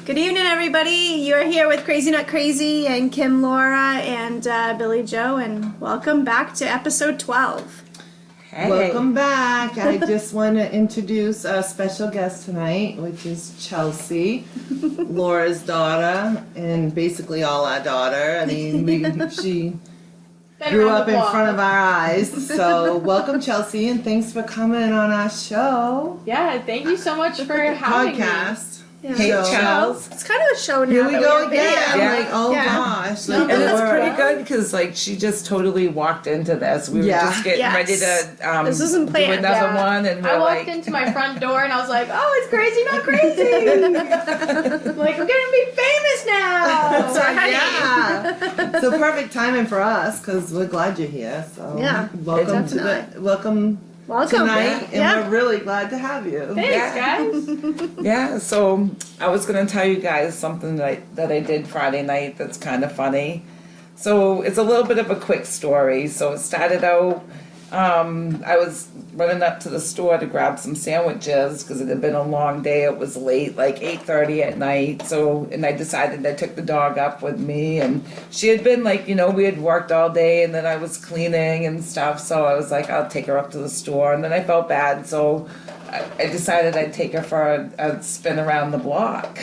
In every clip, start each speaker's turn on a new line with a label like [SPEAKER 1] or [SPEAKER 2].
[SPEAKER 1] Good evening, everybody. You're here with Crazy Nut Crazy and Kim Laura and Billy Joe, and welcome back to episode 12.
[SPEAKER 2] Hey.
[SPEAKER 3] Welcome back. I just want to introduce our special guest tonight, which is Chelsea, Laura's daughter, and basically all our daughter. I mean, she grew up in front of our eyes. So welcome, Chelsea, and thanks for coming on our show.
[SPEAKER 4] Yeah, thank you so much for having me.
[SPEAKER 3] Podcast.
[SPEAKER 1] Yeah.
[SPEAKER 2] Hey,
[SPEAKER 3] So-
[SPEAKER 2] Charles.
[SPEAKER 1] It's kind of a show now.
[SPEAKER 3] Here we
[SPEAKER 1] that
[SPEAKER 3] go
[SPEAKER 1] have
[SPEAKER 3] again.
[SPEAKER 1] video.
[SPEAKER 2] Yeah.
[SPEAKER 3] Like, oh
[SPEAKER 1] Yeah.
[SPEAKER 3] gosh.
[SPEAKER 1] No,
[SPEAKER 3] Like,
[SPEAKER 2] And it's
[SPEAKER 1] Laura.
[SPEAKER 2] pretty good because, like, she just totally walked into this. We were
[SPEAKER 3] Yeah.
[SPEAKER 2] just getting
[SPEAKER 1] Yes.
[SPEAKER 2] ready to
[SPEAKER 1] This isn't
[SPEAKER 2] do
[SPEAKER 1] planned.
[SPEAKER 2] another
[SPEAKER 4] Yeah.
[SPEAKER 2] one, and we're
[SPEAKER 4] I walked
[SPEAKER 2] like,
[SPEAKER 4] into my front door and I was like, oh, it's Crazy Not Crazy. Like, I'm gonna be famous now.
[SPEAKER 1] So, honey.
[SPEAKER 3] Yeah. So perfect timing for us because we're glad you're here. So
[SPEAKER 1] Yeah,
[SPEAKER 3] welcome
[SPEAKER 1] definitely.
[SPEAKER 3] welcome
[SPEAKER 1] Welcome.
[SPEAKER 3] tonight, and
[SPEAKER 1] Yeah.
[SPEAKER 3] we're really glad to have you.
[SPEAKER 4] Thanks, guys.
[SPEAKER 2] yeah. So I was gonna tell you guys something that I did Friday night that's kind of funny. So it's a little bit of a quick story. So it started out. I was running up to the store to grab some sandwiches because it had been a long day. It was late, like 8:30 at night. So, and I decided I took the dog up with me, and she had been like, we had worked all day, and then I was cleaning and stuff. So I was like, I'll take her up to the store, and then I felt bad, so I decided I'd take her for a spin around the block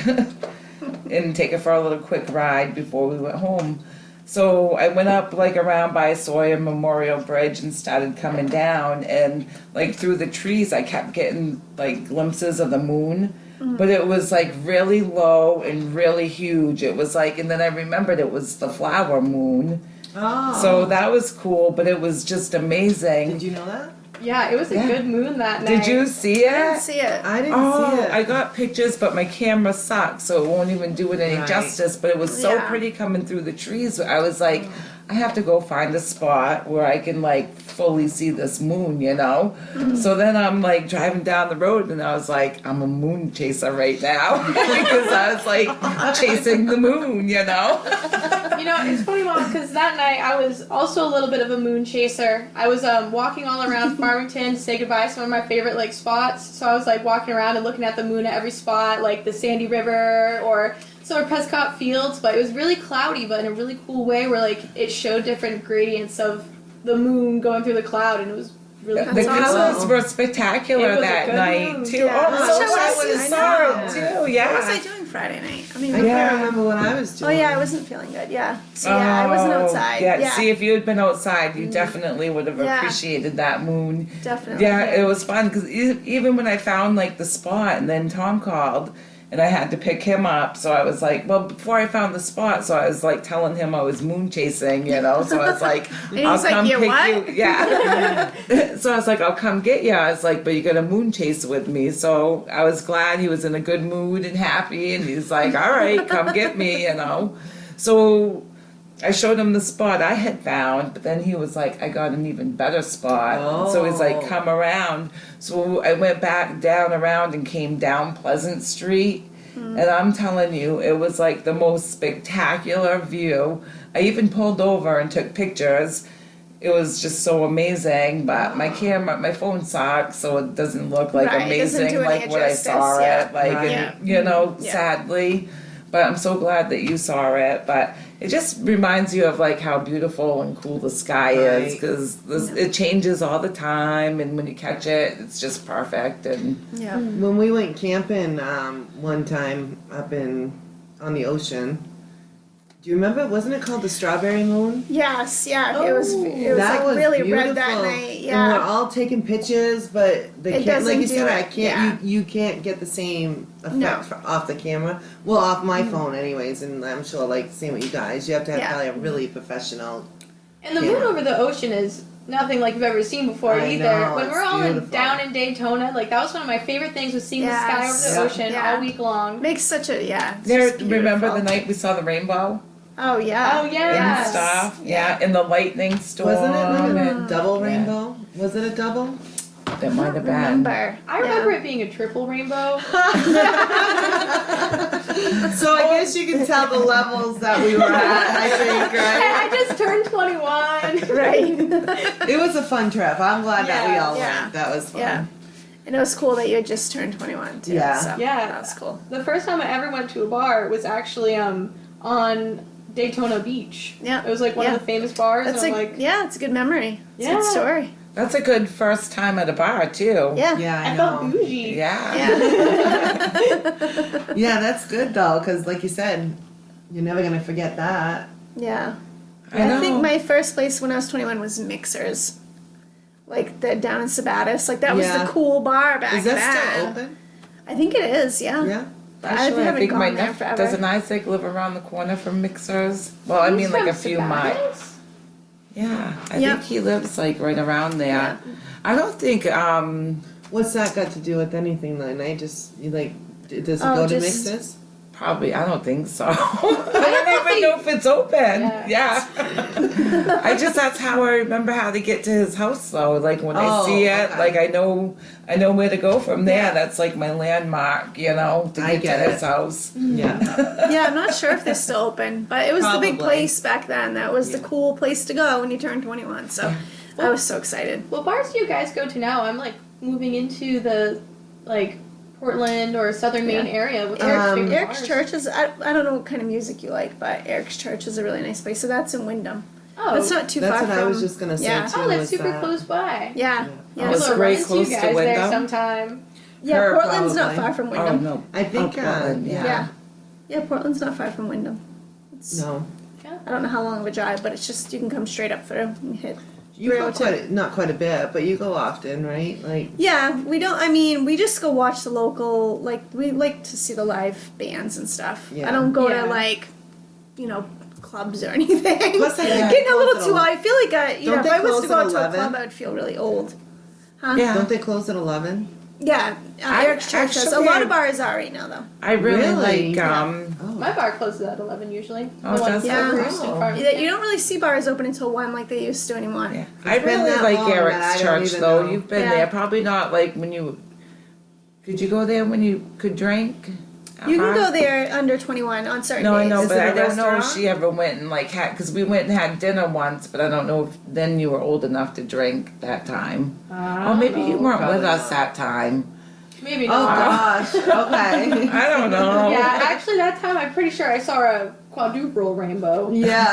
[SPEAKER 2] and take her for a little quick ride before we went home. So I went up like around by Sawyer Memorial Bridge and started coming down, and like through the trees I kept getting like glimpses of the moon, but it was like really low and really huge. It was like, and then I remembered it was the flower moon.
[SPEAKER 3] Oh.
[SPEAKER 2] So that was cool, but it was just amazing.
[SPEAKER 3] Did you know that?
[SPEAKER 4] Yeah, it was a
[SPEAKER 2] Yeah.
[SPEAKER 4] good moon that night.
[SPEAKER 2] Did you see it?
[SPEAKER 1] I didn't see it.
[SPEAKER 3] I didn't
[SPEAKER 2] Oh,
[SPEAKER 3] see it.
[SPEAKER 2] I got pictures, but my camera sucks, so it won't even do it any
[SPEAKER 3] Right.
[SPEAKER 2] justice. But it was so
[SPEAKER 1] Yeah.
[SPEAKER 2] pretty coming through the trees. I was like, I have to go find a spot where I can like fully see this moon, So then I'm like driving down the road, and I was like, I'm a moon chaser right now because I was like chasing the moon,
[SPEAKER 4] You know, it's funny, Mom, because that night I was also a little bit of a moon chaser. I was walking all around Farmington to say goodbye to some of my favorite like spots. So I was like walking around and looking at the moon at every spot, like the Sandy River or some of Prescott Fields. But it was really cloudy, but in a really cool way, where like it showed different gradients of the moon going through the cloud, and it was really cool.
[SPEAKER 2] The
[SPEAKER 1] That's
[SPEAKER 2] colors
[SPEAKER 1] awesome.
[SPEAKER 2] were spectacular
[SPEAKER 4] It was a
[SPEAKER 2] that
[SPEAKER 4] good
[SPEAKER 2] night
[SPEAKER 4] moon.
[SPEAKER 2] too.
[SPEAKER 1] Yeah.
[SPEAKER 2] Oh,
[SPEAKER 1] I
[SPEAKER 2] so
[SPEAKER 1] wish I
[SPEAKER 2] I would
[SPEAKER 1] was-
[SPEAKER 2] have
[SPEAKER 1] I
[SPEAKER 2] saw
[SPEAKER 3] know.
[SPEAKER 2] it too. Yeah.
[SPEAKER 1] What was I doing Friday night? I mean,
[SPEAKER 3] I
[SPEAKER 1] yeah.
[SPEAKER 3] can't remember what I was doing.
[SPEAKER 1] Oh, yeah, I wasn't feeling good. Yeah. So, yeah, I wasn't
[SPEAKER 2] Oh,
[SPEAKER 1] outside.
[SPEAKER 2] Yeah,
[SPEAKER 1] Yeah.
[SPEAKER 2] see, if you had been outside, you definitely would have
[SPEAKER 1] Yeah.
[SPEAKER 2] appreciated that moon.
[SPEAKER 1] Definitely.
[SPEAKER 2] Yeah, it was fun because even when I found like the spot, and then Tom called, and I had to pick him up. So I was like, well, before I found the spot, so I was like telling him I was moon chasing, So I was like,
[SPEAKER 1] And
[SPEAKER 2] I'll
[SPEAKER 1] he's like,
[SPEAKER 2] come
[SPEAKER 1] "You
[SPEAKER 2] pick
[SPEAKER 1] what?"
[SPEAKER 2] you. Yeah. So I was like, I'll come get you. I was like, but you got a moon chase with me. So I was glad he was in a good mood and happy, and he's like, all right, come get me, So I showed him the spot I had found, but then he was like, I got an even better spot. So he's like,
[SPEAKER 3] Oh.
[SPEAKER 2] come around. So I went back down around and came down Pleasant Street. And I'm telling you, it was like the most spectacular view. I even pulled over and took pictures. It was just so amazing, but my phone sucks, so it doesn't look like
[SPEAKER 1] Right, it doesn't
[SPEAKER 2] amazing
[SPEAKER 1] do any
[SPEAKER 2] like what I
[SPEAKER 1] justice,
[SPEAKER 2] saw
[SPEAKER 1] yeah.
[SPEAKER 2] it. Like,
[SPEAKER 3] Right.
[SPEAKER 2] and,
[SPEAKER 1] Yeah.
[SPEAKER 2] sadly. But I'm so glad that you saw it. But it just reminds you of like how beautiful and cool the sky is,
[SPEAKER 3] Right.
[SPEAKER 2] because it changes all the time, and when you catch it, it's just perfect. And
[SPEAKER 1] Yeah.
[SPEAKER 3] When we went camping one time up on the ocean, do you remember? Wasn't it called the Strawberry Moon?
[SPEAKER 1] Yes, yeah. It was
[SPEAKER 3] That
[SPEAKER 1] like
[SPEAKER 3] was
[SPEAKER 1] really
[SPEAKER 3] beautiful.
[SPEAKER 1] red that night.
[SPEAKER 3] And
[SPEAKER 1] Yeah.
[SPEAKER 3] we're all taking pictures, but
[SPEAKER 1] It
[SPEAKER 3] like
[SPEAKER 1] doesn't
[SPEAKER 3] you
[SPEAKER 1] do
[SPEAKER 3] said, I
[SPEAKER 1] it,
[SPEAKER 3] can't. You can't get the same effect
[SPEAKER 1] No.
[SPEAKER 3] off the camera. Well, off my phone, anyways, and I'm sure like same with you guys. You have to have
[SPEAKER 1] Yeah.
[SPEAKER 3] probably a really professional.
[SPEAKER 4] And the moon over the ocean is nothing like you've ever seen before
[SPEAKER 3] I
[SPEAKER 4] either.
[SPEAKER 3] know,
[SPEAKER 4] When
[SPEAKER 3] it's
[SPEAKER 4] we're all
[SPEAKER 3] beautiful.
[SPEAKER 4] down in Daytona, like that was one of my favorite things, was seeing the sky over
[SPEAKER 1] Yes.
[SPEAKER 4] the ocean
[SPEAKER 1] Yeah.
[SPEAKER 4] all week long.
[SPEAKER 1] Makes such a, yeah. it's
[SPEAKER 2] there,
[SPEAKER 1] just
[SPEAKER 2] remember the
[SPEAKER 1] beautiful.
[SPEAKER 2] night we saw the rainbow
[SPEAKER 1] Oh, yeah.
[SPEAKER 4] Oh, yeah.
[SPEAKER 2] and
[SPEAKER 4] Yes.
[SPEAKER 2] stuff? Yeah, and the lightning storm.
[SPEAKER 3] Wasn't it like a
[SPEAKER 2] and-
[SPEAKER 3] double
[SPEAKER 2] yeah.
[SPEAKER 3] rainbow? Was it a double?
[SPEAKER 2] It might have been.
[SPEAKER 1] Remember.
[SPEAKER 4] I remember it being a triple rainbow.
[SPEAKER 3] So I guess you can tell the levels that we were at. I think, right?
[SPEAKER 4] I just turned 21.
[SPEAKER 1] Right.
[SPEAKER 3] It was a fun trip. I'm glad that we
[SPEAKER 4] Yeah,
[SPEAKER 3] all
[SPEAKER 1] yeah.
[SPEAKER 3] went. That was fun.
[SPEAKER 1] Yeah. And it was cool that you had just turned 21 too.
[SPEAKER 3] Yeah.
[SPEAKER 1] So
[SPEAKER 4] Yeah.
[SPEAKER 1] that was cool.
[SPEAKER 4] The first time I ever went to a bar was actually on Daytona Beach.
[SPEAKER 1] Yeah.
[SPEAKER 4] It was like one
[SPEAKER 1] Yeah.
[SPEAKER 4] of the famous bars.
[SPEAKER 1] That's
[SPEAKER 4] and
[SPEAKER 1] a
[SPEAKER 4] I'm like,
[SPEAKER 1] yeah, it's a good memory. It's a
[SPEAKER 4] Yeah.
[SPEAKER 1] good story.
[SPEAKER 2] That's a good first time at a bar too.
[SPEAKER 1] Yeah.
[SPEAKER 3] Yeah, I
[SPEAKER 4] I
[SPEAKER 3] know.
[SPEAKER 4] felt bougie.
[SPEAKER 2] Yeah.
[SPEAKER 1] Yeah.
[SPEAKER 3] Yeah, that's good though, because like you said, you're never gonna forget that.
[SPEAKER 1] Yeah.
[SPEAKER 2] I know.
[SPEAKER 1] think my first place when I was 21 was Mixers. Like the down in Sabatis. Like that was
[SPEAKER 3] Yeah.
[SPEAKER 1] the cool bar back
[SPEAKER 3] Is that
[SPEAKER 1] then.
[SPEAKER 3] still open?
[SPEAKER 1] I think it is, yeah.
[SPEAKER 3] Yeah.
[SPEAKER 2] Actually, I
[SPEAKER 1] haven't
[SPEAKER 2] think my
[SPEAKER 1] gone there
[SPEAKER 2] nephew
[SPEAKER 1] forever.
[SPEAKER 2] doesn't Isaac live around the corner from Mixers. Well, I
[SPEAKER 4] He's
[SPEAKER 2] mean, like
[SPEAKER 4] from
[SPEAKER 2] a few miles.
[SPEAKER 4] Sabatis?
[SPEAKER 2] Yeah, I
[SPEAKER 1] Yep.
[SPEAKER 2] think he lives like right around there.
[SPEAKER 1] Yeah.
[SPEAKER 2] I don't think.
[SPEAKER 3] What's that got to do with anything then? I just you like does it
[SPEAKER 1] Oh,
[SPEAKER 3] go to
[SPEAKER 1] just-
[SPEAKER 3] mixes?
[SPEAKER 2] Probably, I don't think so. I don't even know if it's open.
[SPEAKER 4] Yeah.
[SPEAKER 2] That's how I remember how to get to his house though. Like when I
[SPEAKER 3] Oh,
[SPEAKER 2] see it,
[SPEAKER 3] okay.
[SPEAKER 2] like I know where to go from there.
[SPEAKER 3] Yeah.
[SPEAKER 2] That's like my landmark, you know, to
[SPEAKER 3] I
[SPEAKER 2] get
[SPEAKER 3] get
[SPEAKER 2] to
[SPEAKER 3] it.
[SPEAKER 2] his house.
[SPEAKER 3] Yeah.
[SPEAKER 1] Yeah, I'm not sure if they're still open, but it was the big
[SPEAKER 3] Probably.
[SPEAKER 1] place back then. That was the cool place to go when you turned 21. So I was so excited.
[SPEAKER 4] What bars do you guys go to now? I'm like moving into the like Portland or Southern Maine area. What's your favorite
[SPEAKER 1] Eric's
[SPEAKER 4] bars?
[SPEAKER 1] Church is, I don't know what kind of music you like, but Eric's Church is a really nice place. So that's in Wyndham.
[SPEAKER 4] Oh,
[SPEAKER 1] That's not too
[SPEAKER 3] That's
[SPEAKER 1] far
[SPEAKER 3] what
[SPEAKER 1] from.
[SPEAKER 3] I was just gonna say
[SPEAKER 1] yeah.
[SPEAKER 3] too.
[SPEAKER 4] oh, that's
[SPEAKER 3] was
[SPEAKER 4] super
[SPEAKER 3] that.
[SPEAKER 4] close by.
[SPEAKER 1] Yeah. Yeah.
[SPEAKER 2] It's
[SPEAKER 4] I'll
[SPEAKER 2] great
[SPEAKER 4] run
[SPEAKER 2] close
[SPEAKER 4] you
[SPEAKER 2] to
[SPEAKER 4] guys there
[SPEAKER 2] Wyndham.
[SPEAKER 4] sometime.
[SPEAKER 1] Yeah,
[SPEAKER 3] Her,
[SPEAKER 1] Portland's not
[SPEAKER 3] probably.
[SPEAKER 1] far from
[SPEAKER 2] Oh
[SPEAKER 1] Wyndham.
[SPEAKER 2] no.
[SPEAKER 3] I think
[SPEAKER 2] Portland,
[SPEAKER 3] yeah.
[SPEAKER 1] Yeah. Yeah, Portland's not far from Wyndham. It's,
[SPEAKER 3] No.
[SPEAKER 1] I don't know how long of a drive, but it's just you can come straight up through and hit.
[SPEAKER 3] You go
[SPEAKER 1] 302.
[SPEAKER 3] not quite a bit, but you go often, right? Like
[SPEAKER 1] Yeah, we don't. I mean, we just go watch the local. Like we like to see the live bands and stuff.
[SPEAKER 3] Yeah.
[SPEAKER 1] I don't go
[SPEAKER 4] Yeah.
[SPEAKER 1] to like, clubs or anything.
[SPEAKER 3] Plus, I think
[SPEAKER 1] Getting a
[SPEAKER 3] they
[SPEAKER 1] little
[SPEAKER 3] close
[SPEAKER 1] too.
[SPEAKER 3] at
[SPEAKER 1] I feel like
[SPEAKER 3] Don't
[SPEAKER 1] if
[SPEAKER 3] they
[SPEAKER 1] I was
[SPEAKER 3] close
[SPEAKER 1] to go
[SPEAKER 3] at
[SPEAKER 1] to a
[SPEAKER 3] 11?
[SPEAKER 1] club, I would feel really old. Huh?
[SPEAKER 2] Yeah.
[SPEAKER 3] don't they close at 11?
[SPEAKER 1] Yeah. Eric's Church does. A
[SPEAKER 2] actually,
[SPEAKER 1] lot of bars are right now though.
[SPEAKER 2] I really
[SPEAKER 3] Really?
[SPEAKER 2] like
[SPEAKER 3] Oh.
[SPEAKER 4] My bar closes at 11 usually.
[SPEAKER 2] Oh,
[SPEAKER 4] the one
[SPEAKER 2] does
[SPEAKER 1] it?
[SPEAKER 4] over
[SPEAKER 1] Yeah.
[SPEAKER 4] Easton
[SPEAKER 3] Oh.
[SPEAKER 4] Farmington.
[SPEAKER 1] You don't really see bars open until 1 like they used to anymore.
[SPEAKER 2] Yeah. I
[SPEAKER 3] been
[SPEAKER 2] really
[SPEAKER 3] that
[SPEAKER 2] like
[SPEAKER 3] long that I
[SPEAKER 2] Eric's
[SPEAKER 3] don't
[SPEAKER 2] Church
[SPEAKER 3] even
[SPEAKER 2] though.
[SPEAKER 3] know.
[SPEAKER 2] You've been
[SPEAKER 1] Yeah.
[SPEAKER 2] there. Probably not like when you. Could you go there when you could drink?
[SPEAKER 1] You can
[SPEAKER 2] Uh-huh.
[SPEAKER 1] go there under 21 on certain
[SPEAKER 2] No, I
[SPEAKER 1] days.
[SPEAKER 2] know,
[SPEAKER 3] Is
[SPEAKER 2] but
[SPEAKER 3] it a
[SPEAKER 2] I don't know if
[SPEAKER 3] restaurant?
[SPEAKER 2] she ever went and like had because we went and had dinner once, but I don't know if then you were old enough to drink that time. Or maybe you weren't with
[SPEAKER 3] Probably
[SPEAKER 2] us
[SPEAKER 3] not.
[SPEAKER 2] that time.
[SPEAKER 4] Maybe
[SPEAKER 3] Oh
[SPEAKER 4] not.
[SPEAKER 3] gosh. Okay.
[SPEAKER 2] I don't know.
[SPEAKER 4] Yeah, actually, that time I'm pretty sure I saw a quadruple rainbow.
[SPEAKER 3] Yeah.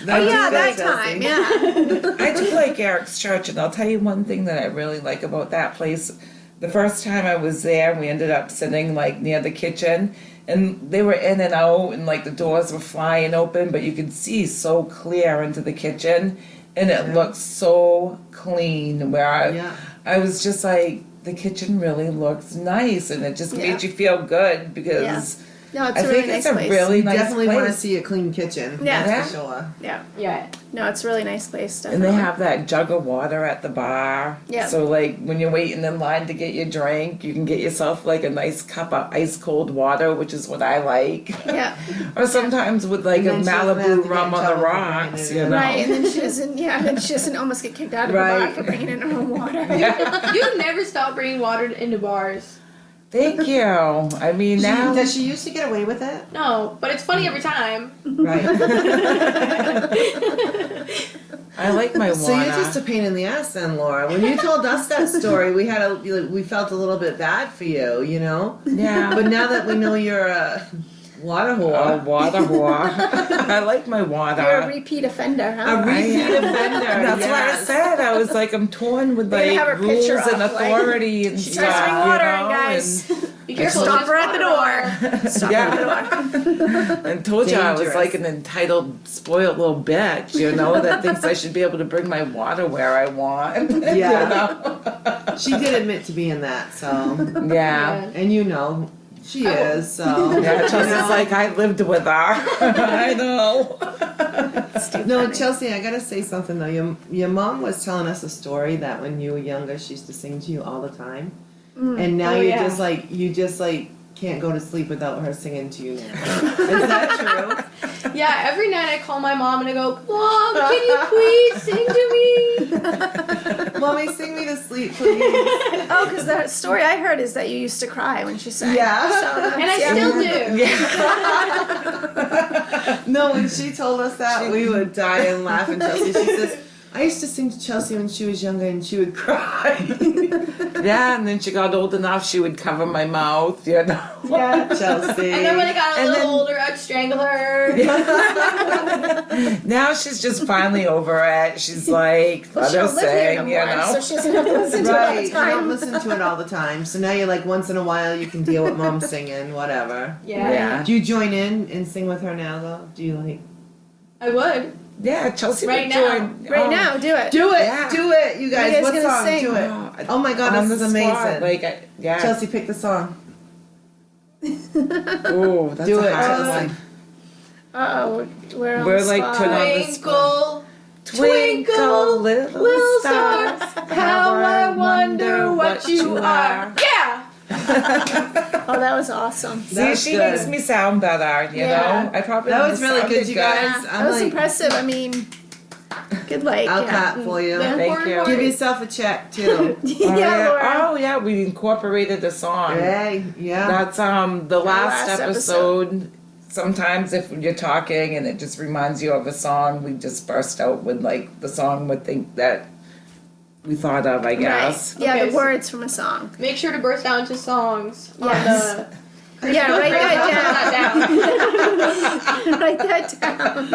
[SPEAKER 1] Oh yeah, that
[SPEAKER 3] Chelsea.
[SPEAKER 1] time. Yeah.
[SPEAKER 2] I do like Eric's Church, and I'll tell you one thing that I really like about that place. The first time I was there, we ended up sitting like near the kitchen, and they were in and out, and like the doors were flying open, but you could see so clear into the kitchen, and it
[SPEAKER 3] Yeah.
[SPEAKER 2] looked so clean. Where
[SPEAKER 3] Yeah.
[SPEAKER 2] I was just like, the kitchen really looks nice, and it just
[SPEAKER 1] Yeah.
[SPEAKER 2] made you feel good because
[SPEAKER 1] No, it's
[SPEAKER 2] I
[SPEAKER 1] a really
[SPEAKER 2] think
[SPEAKER 1] nice
[SPEAKER 2] it's a
[SPEAKER 1] place.
[SPEAKER 2] really
[SPEAKER 3] You
[SPEAKER 2] nice
[SPEAKER 3] definitely
[SPEAKER 2] place.
[SPEAKER 3] want to see a clean kitchen.
[SPEAKER 1] Yeah.
[SPEAKER 3] That's for sure.
[SPEAKER 1] Yeah.
[SPEAKER 4] Yeah.
[SPEAKER 1] No, it's a really nice place.
[SPEAKER 2] And
[SPEAKER 1] Definitely.
[SPEAKER 2] they have that jug of water at the bar.
[SPEAKER 1] Yeah.
[SPEAKER 2] So like when you're waiting in line to get your drink, you can get yourself like a nice cup of ice cold water, which is what I like.
[SPEAKER 1] Yeah.
[SPEAKER 2] Or sometimes with like
[SPEAKER 3] And
[SPEAKER 2] a
[SPEAKER 3] then she doesn't have to
[SPEAKER 2] Malibu
[SPEAKER 3] get
[SPEAKER 2] rum
[SPEAKER 3] in
[SPEAKER 2] on the
[SPEAKER 3] trouble for
[SPEAKER 2] rocks,
[SPEAKER 3] bringing it
[SPEAKER 2] you
[SPEAKER 3] in.
[SPEAKER 2] know.
[SPEAKER 1] Right, and then she doesn't. Yeah, then she doesn't almost get kicked out of the bar
[SPEAKER 3] Right.
[SPEAKER 1] for bringing in her own water.
[SPEAKER 4] You never stop bringing water into bars.
[SPEAKER 2] Thank you. I mean now
[SPEAKER 3] Does she used to get away with it?
[SPEAKER 4] No, but it's funny every time.
[SPEAKER 3] Right.
[SPEAKER 2] I like my water.
[SPEAKER 3] So you're just a pain in the ass then, Laura. When you told us that story, we felt a little bit bad for you, you know?
[SPEAKER 2] yeah.
[SPEAKER 3] But now that we know you're a water
[SPEAKER 2] Oh,
[SPEAKER 3] whore,
[SPEAKER 2] water whore. I like my water.
[SPEAKER 1] You're a repeat offender, huh?
[SPEAKER 3] a repeat offender.
[SPEAKER 2] That's what I
[SPEAKER 3] yes.
[SPEAKER 2] said. I was like, I'm torn with
[SPEAKER 1] We're gonna
[SPEAKER 2] like
[SPEAKER 1] have her
[SPEAKER 2] rules
[SPEAKER 1] picture
[SPEAKER 2] and
[SPEAKER 1] up, like,
[SPEAKER 2] authority and
[SPEAKER 1] She
[SPEAKER 2] stuff.
[SPEAKER 1] tries to bring water
[SPEAKER 2] you
[SPEAKER 1] in,
[SPEAKER 2] know,
[SPEAKER 1] guys.
[SPEAKER 4] Be careful.
[SPEAKER 1] Stop
[SPEAKER 4] there's
[SPEAKER 1] her at the
[SPEAKER 4] water.
[SPEAKER 1] door. Stop
[SPEAKER 2] Yeah.
[SPEAKER 1] her at the door.
[SPEAKER 2] And told you I was
[SPEAKER 3] Dangerous.
[SPEAKER 2] like an entitled, spoiled little bitch, you know, that thinks I should be able to bring my water where I want.
[SPEAKER 3] Yeah. She did admit to being that, so.
[SPEAKER 2] You know? Yeah.
[SPEAKER 3] And you know, she is, so.
[SPEAKER 2] Yeah, Chelsea's like, I lived with her. I know.
[SPEAKER 3] No, Chelsea, I gotta say something though. Your mom was telling us a story that when you were younger, she used to sing to you all the time, and now
[SPEAKER 4] Oh,
[SPEAKER 3] you
[SPEAKER 4] yeah.
[SPEAKER 3] just like can't go to sleep without her singing to you. Now. Is that true?
[SPEAKER 4] Yeah, every night I call my mom and I go, Mom, can you please sing to me?
[SPEAKER 3] Mommy, sing me to sleep, please.
[SPEAKER 1] Oh, because the story I heard is that you used to cry when she sang.
[SPEAKER 3] Yeah.
[SPEAKER 1] So that's-
[SPEAKER 4] And I
[SPEAKER 1] yeah.
[SPEAKER 4] still do.
[SPEAKER 2] Yeah.
[SPEAKER 3] No, when she told us that, we would die and laugh. And Chelsea, she says, I used to sing to Chelsea when she was younger, and she would cry.
[SPEAKER 2] Yeah, and then she got old enough, she would cover my mouth, you know.
[SPEAKER 3] Yeah, Chelsea.
[SPEAKER 4] And then when I got a
[SPEAKER 2] And
[SPEAKER 4] little
[SPEAKER 2] then-
[SPEAKER 4] older, I'd strangle her.
[SPEAKER 2] Now she's just finally over it. She's like,
[SPEAKER 1] Well,
[SPEAKER 2] let
[SPEAKER 1] she
[SPEAKER 2] her
[SPEAKER 1] don't live here
[SPEAKER 2] sing,
[SPEAKER 1] no
[SPEAKER 2] you
[SPEAKER 1] more,
[SPEAKER 2] know.
[SPEAKER 1] so she doesn't have to listen to it all
[SPEAKER 3] Right,
[SPEAKER 1] the
[SPEAKER 3] you don't
[SPEAKER 1] time.
[SPEAKER 3] listen to it all the time. So now you're like, once in a while, you can deal with mom singing, whatever.
[SPEAKER 2] Yeah.
[SPEAKER 3] Do you join in and sing with her now, though? Do you like?
[SPEAKER 4] I would.
[SPEAKER 2] Yeah, Chelsea
[SPEAKER 4] Right
[SPEAKER 2] would
[SPEAKER 4] now.
[SPEAKER 2] join.
[SPEAKER 1] Right
[SPEAKER 2] oh,
[SPEAKER 1] now, do it.
[SPEAKER 3] Do it,
[SPEAKER 2] Yeah.
[SPEAKER 3] do it, you guys.
[SPEAKER 1] you guys
[SPEAKER 3] What
[SPEAKER 1] gonna
[SPEAKER 3] song?
[SPEAKER 1] sing?
[SPEAKER 3] Do it.
[SPEAKER 2] Oh,
[SPEAKER 3] Oh my God,
[SPEAKER 2] on
[SPEAKER 3] this
[SPEAKER 2] the
[SPEAKER 3] is
[SPEAKER 2] spot,
[SPEAKER 3] amazing.
[SPEAKER 2] Like, yeah.
[SPEAKER 3] Chelsea, pick the song.
[SPEAKER 2] Oh, that's
[SPEAKER 3] Do
[SPEAKER 2] a
[SPEAKER 3] it,
[SPEAKER 2] hard
[SPEAKER 3] Chelsea.
[SPEAKER 2] one.
[SPEAKER 1] Uh-oh, we're on
[SPEAKER 2] We're,
[SPEAKER 1] the
[SPEAKER 2] like,
[SPEAKER 1] spot.
[SPEAKER 2] put on the spot.
[SPEAKER 4] Twinkle,
[SPEAKER 2] Twinkle, little
[SPEAKER 4] little
[SPEAKER 2] star,
[SPEAKER 4] star, how I wonder what you are. Yeah.
[SPEAKER 1] Oh, that was awesome.
[SPEAKER 2] See,
[SPEAKER 3] That's
[SPEAKER 2] she
[SPEAKER 3] good.
[SPEAKER 2] makes me sound better, you
[SPEAKER 1] Yeah.
[SPEAKER 2] know? I probably
[SPEAKER 3] That was
[SPEAKER 2] wouldn't have
[SPEAKER 3] really good,
[SPEAKER 2] sounded
[SPEAKER 3] you guys.
[SPEAKER 1] Yeah,
[SPEAKER 3] I'm
[SPEAKER 1] that was
[SPEAKER 3] like-
[SPEAKER 1] impressive. I mean, good like.
[SPEAKER 3] I'll
[SPEAKER 1] yeah.
[SPEAKER 3] clap for you.
[SPEAKER 4] The
[SPEAKER 2] Thank
[SPEAKER 4] important
[SPEAKER 2] you.
[SPEAKER 4] part
[SPEAKER 3] Give
[SPEAKER 4] is-
[SPEAKER 3] yourself a check too.
[SPEAKER 1] yeah, Laura.
[SPEAKER 2] Oh, yeah, we incorporated the song.
[SPEAKER 3] Hey, yeah.
[SPEAKER 2] That's the last
[SPEAKER 1] last
[SPEAKER 2] episode. Sometimes if you're talking and it just reminds you of a song, we just burst out with like the song would think that we thought of, I guess.
[SPEAKER 1] Right. Yeah,
[SPEAKER 4] Okay,
[SPEAKER 1] the
[SPEAKER 4] so-
[SPEAKER 1] words from a song.
[SPEAKER 4] Make sure to burst out into songs
[SPEAKER 1] Yes.
[SPEAKER 4] on
[SPEAKER 1] Yeah, write
[SPEAKER 4] the.
[SPEAKER 1] Write that down.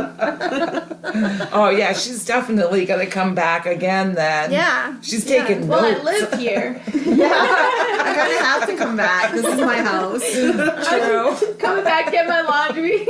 [SPEAKER 2] Oh yeah, she's definitely gonna come back again then.
[SPEAKER 1] Yeah.
[SPEAKER 2] She's taking
[SPEAKER 4] Well, I
[SPEAKER 2] notes.
[SPEAKER 4] live here.
[SPEAKER 3] I kind of have to come back. This is my house.
[SPEAKER 2] True.
[SPEAKER 4] Coming back, get my laundry.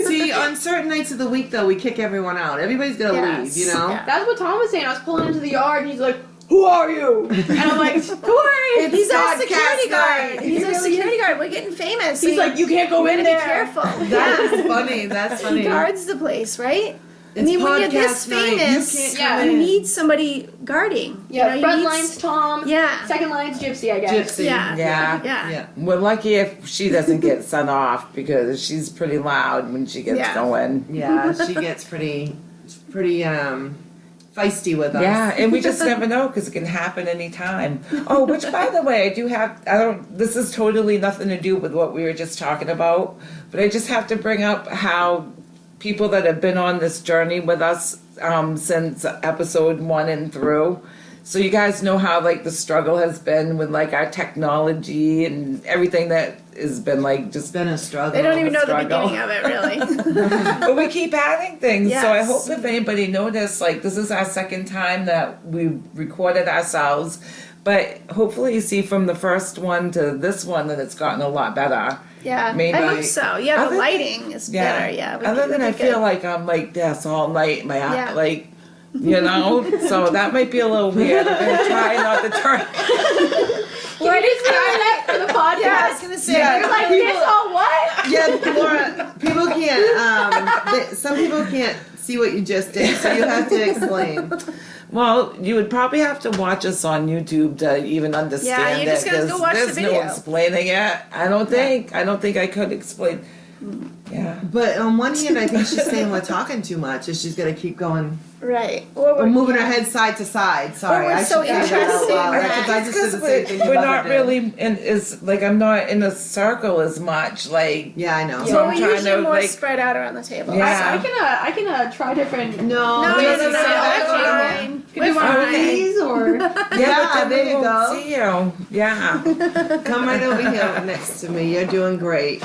[SPEAKER 3] See, on certain nights of the week though, we kick everyone out. Everybody's gonna
[SPEAKER 1] Yes.
[SPEAKER 3] leave, you know.
[SPEAKER 1] Yeah.
[SPEAKER 4] That's what Tom was saying. I was pulling into the yard, and he's like, "Who are you?" And I'm like, "Who are you?"
[SPEAKER 1] He's our
[SPEAKER 3] podcast
[SPEAKER 1] security guard.
[SPEAKER 3] night.
[SPEAKER 1] He's our security guard. We're getting famous.
[SPEAKER 4] He's like, "You can't go
[SPEAKER 1] we
[SPEAKER 4] in
[SPEAKER 1] gotta
[SPEAKER 4] there."
[SPEAKER 1] be careful.
[SPEAKER 3] That
[SPEAKER 1] Yeah.
[SPEAKER 3] is funny. That's funny.
[SPEAKER 1] He guards the place, right? I
[SPEAKER 3] It's
[SPEAKER 1] mean, when you're this
[SPEAKER 3] podcast night.
[SPEAKER 1] famous,
[SPEAKER 3] You can't
[SPEAKER 4] Yeah.
[SPEAKER 3] come
[SPEAKER 1] you
[SPEAKER 3] in.
[SPEAKER 1] need somebody guarding.
[SPEAKER 4] Yeah,
[SPEAKER 1] you know,
[SPEAKER 4] front
[SPEAKER 1] you need
[SPEAKER 4] line's Tom.
[SPEAKER 1] Yeah.
[SPEAKER 4] Second line's Gypsy, I guess.
[SPEAKER 3] Gypsy.
[SPEAKER 1] Yeah.
[SPEAKER 2] Yeah.
[SPEAKER 1] Yeah.
[SPEAKER 3] Yeah.
[SPEAKER 2] We're lucky if she doesn't get sent off because she's pretty loud when she gets
[SPEAKER 1] Yeah.
[SPEAKER 2] going.
[SPEAKER 3] Yeah, she gets pretty feisty with us.
[SPEAKER 2] Yeah, and we just never know because it can happen anytime. Oh, which by the way, I do have. I don't. This is totally nothing to do with what we were just talking about, but I just have to bring up how people that have been on this journey with us since episode 1 and through. So you guys know how like the struggle has been with like our technology and everything that has been like just.
[SPEAKER 3] It's been a struggle.
[SPEAKER 1] They don't even know the
[SPEAKER 2] Struggle.
[SPEAKER 1] beginning of it, really.
[SPEAKER 2] But we keep adding things, so I
[SPEAKER 1] Yes.
[SPEAKER 2] hope if anybody noticed, like this is our second time that we recorded ourselves, but hopefully you see from the first one to this one that it's gotten a lot better.
[SPEAKER 1] Yeah,
[SPEAKER 2] Maybe.
[SPEAKER 1] I hope so. Yeah,
[SPEAKER 2] Other
[SPEAKER 1] the
[SPEAKER 2] than-
[SPEAKER 1] lighting is better. Yeah.
[SPEAKER 2] Other than I
[SPEAKER 1] did
[SPEAKER 2] feel
[SPEAKER 1] good.
[SPEAKER 2] like I'm like this all night, my
[SPEAKER 1] Yeah.
[SPEAKER 2] like, you know, so that might be a little weird. I'm gonna try not to turn.
[SPEAKER 4] Can you describe that for the podcast?
[SPEAKER 1] Yeah, I was gonna say.
[SPEAKER 3] Yeah.
[SPEAKER 4] You're like, this all what?
[SPEAKER 3] Yeah, Laura, people can't, some people can't see what you just did, so you have to explain.
[SPEAKER 2] Well, you would probably have to watch us on YouTube to even understand
[SPEAKER 1] you're just
[SPEAKER 2] it.
[SPEAKER 1] gonna go
[SPEAKER 2] 'cause
[SPEAKER 1] watch the
[SPEAKER 2] there's no
[SPEAKER 1] video.
[SPEAKER 2] explaining it. I don't think I could explain. Yeah.
[SPEAKER 3] But on one hand, I think she's saying we're talking too much, and she's gonna keep going.
[SPEAKER 1] Right. Or
[SPEAKER 3] We're moving her head side to side. Sorry,
[SPEAKER 1] we're
[SPEAKER 3] I
[SPEAKER 1] so
[SPEAKER 3] should say that out
[SPEAKER 1] interesting.
[SPEAKER 3] loud.
[SPEAKER 1] I
[SPEAKER 3] Because I just did the same thing.
[SPEAKER 2] we're
[SPEAKER 3] your
[SPEAKER 2] not
[SPEAKER 3] mother did.
[SPEAKER 2] really in is like I'm not in a circle as much. Like
[SPEAKER 3] Yeah, I know.
[SPEAKER 2] So
[SPEAKER 1] Well,
[SPEAKER 2] I'm
[SPEAKER 1] we
[SPEAKER 2] trying
[SPEAKER 1] usually
[SPEAKER 2] to,
[SPEAKER 1] more
[SPEAKER 2] like-
[SPEAKER 1] spread out around the table.
[SPEAKER 2] Yeah.
[SPEAKER 4] I can try different.
[SPEAKER 3] No,
[SPEAKER 1] No,
[SPEAKER 3] ways
[SPEAKER 1] no,
[SPEAKER 3] to
[SPEAKER 1] no, no,
[SPEAKER 3] say that.
[SPEAKER 1] that's fine.
[SPEAKER 4] Can we do
[SPEAKER 1] We're
[SPEAKER 4] one of
[SPEAKER 1] fine.
[SPEAKER 4] these or?
[SPEAKER 2] yeah, but then
[SPEAKER 3] there
[SPEAKER 2] we
[SPEAKER 3] you
[SPEAKER 2] won't
[SPEAKER 3] go.
[SPEAKER 2] see you. Yeah.
[SPEAKER 3] Come right over here next to me. You're doing great.